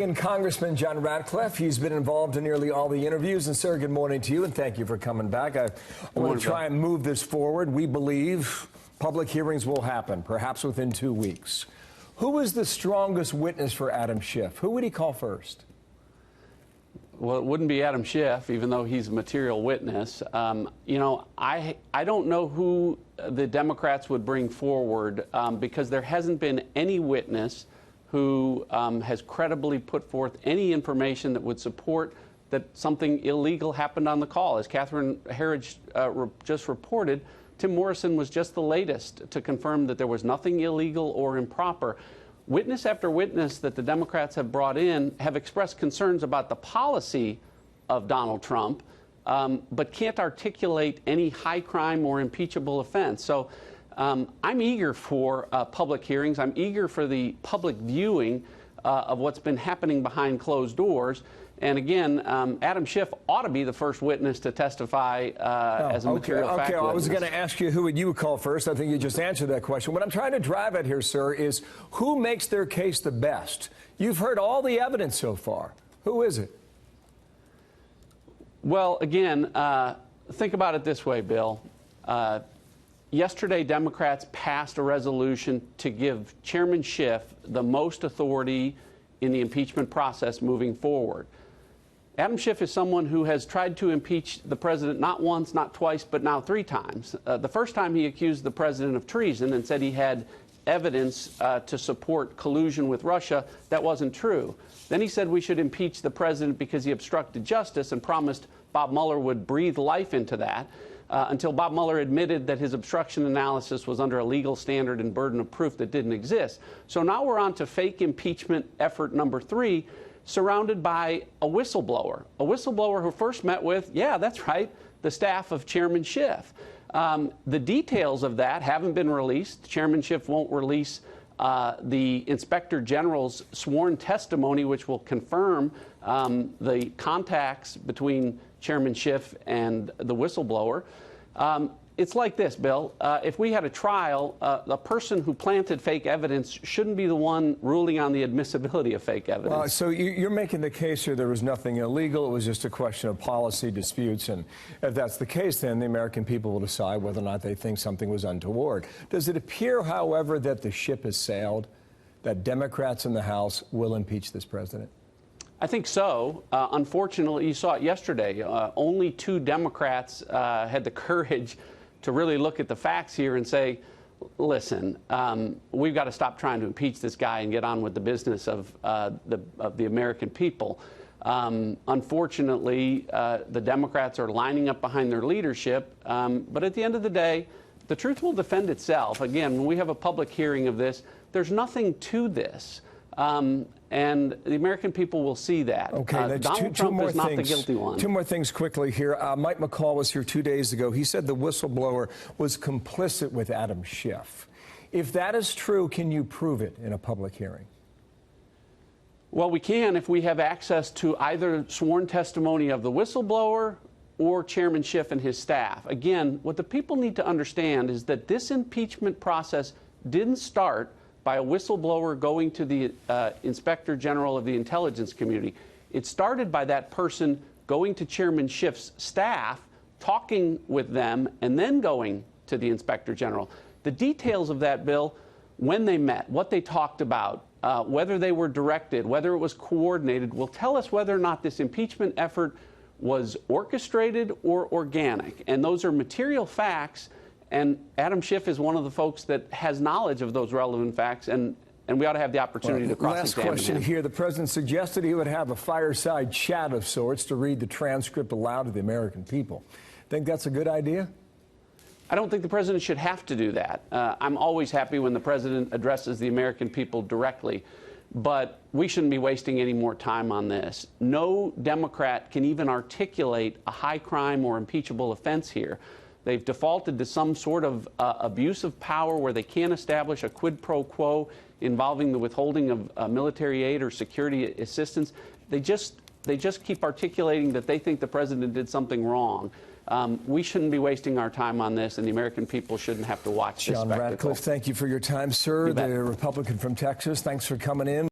And Congressman John Ratcliffe, he's been involved in nearly all the interviews. And, sir, good morning to you, and thank you for coming back. I want to try and move this forward. We believe public hearings will happen, perhaps within 2 weeks. Who is the strongest witness for Adam Schiff? Who would he call first? Well, it wouldn't be Adam Schiff, even though he's a material witness. I don't know who the Democrats would bring forward because there hasn't been any witness who has credibly put forth any information that would support that something illegal happened on the call. As Catherine Herridge just reported, Tim Morrison was just the latest to confirm that there was nothing illegal or improper. Witness after witness that the Democrats have brought in have expressed concerns about the policy of Donald Trump, but can't articulate any high crime or impeachable offense. So I'm eager for public hearings. I'm eager for the public viewing of what's been happening behind closed doors. And again, Adam Schiff ought to be the first witness to testify as a material fact witness. I was going to ask you who would you call first. I think you just answered that question. What I'm trying to drive at here, sir, is who makes their case the best? You've heard all the evidence so far. Who is it? Well, again, think about it this way, Bill. Yesterday, Democrats passed a resolution to give Chairman Schiff the most authority in the impeachment process moving forward. Adam Schiff is someone who has tried to impeach the president not once, not twice, but now 3 times. The first time he accused the president of treason and said he had evidence to support collusion with Russia. That wasn't true. Then he said we should impeach the president because he obstructed justice and promised Bob Mueller would breathe life into that. Until Bob Mueller admitted that his obstruction analysis was under a legal standard and burden of proof that didn't exist. So now we're on to fake impeachment effort number 3, surrounded by a whistleblower who first met with, yeah, that's right, the staff of Chairman Schiff. The details of that haven't been released. Chairman Schiff won't release the Inspector General's sworn testimony, which will confirm the contacts between Chairman Schiff and the whistleblower. It's like this, Bill. If we had a trial, the person who planted fake evidence shouldn't be the one ruling on the admissibility of fake evidence. So you're making the case here there was nothing illegal. It was just a question of policy disputes. And if that's the case, then the American people will decide whether or not they think something was untoward. Does it appear, however, that the ship has sailed, that Democrats in the House will impeach this president? I think so. Unfortunately, you saw it yesterday. Only 2 Democrats had the courage to really look at the facts here and say, listen, we've got to stop trying to impeach this guy and get on with the business of the American people. Unfortunately, the Democrats are lining up behind their leadership. But at the end of the day, the truth will defend itself. Again, when we have a public hearing of this, there's nothing to this. And the American people will see that. Okay, Donald Trump is not the guilty one. 2 more things quickly here. Mike McCall was here 2 days ago. He said the whistleblower was complicit with Adam Schiff. If that is true, can you prove it in a public hearing? Well, we can if we have access to either sworn testimony of the whistleblower or Chairman Schiff and his staff. Again, what the people need to understand is that this impeachment process didn't start by a whistleblower going to the Inspector General of the intelligence community. It started by that person going to Chairman Schiff's staff, talking with them, and then going to the Inspector General. The details of that, Bill, when they met, what they talked about, whether they were directed, whether it was coordinated, will tell us whether or not this impeachment effort was orchestrated or organic. And those are material facts. And Adam Schiff is one of the folks that has knowledge of those relevant facts, and we ought to have the opportunity to cross-examine him. Last question here. The president suggested he would have a fireside chat of sorts to read the transcript aloud to the American people. Think that's a good idea? I don't think the president should have to do that. I'm always happy when the president addresses the American people directly, but we shouldn't be wasting any more time on this. No Democrat can even articulate a high crime or impeachable offense here. They've defaulted to some sort of abuse of power where they can't establish a quid pro quo involving the withholding of military aid or security assistance. They just keep articulating that they think the president did something wrong. We shouldn't be wasting our time on this, and the American people shouldn't have to watch this spectacle. John Ratcliffe, thank you for your time, sir. The Republican from Texas, thanks for coming in.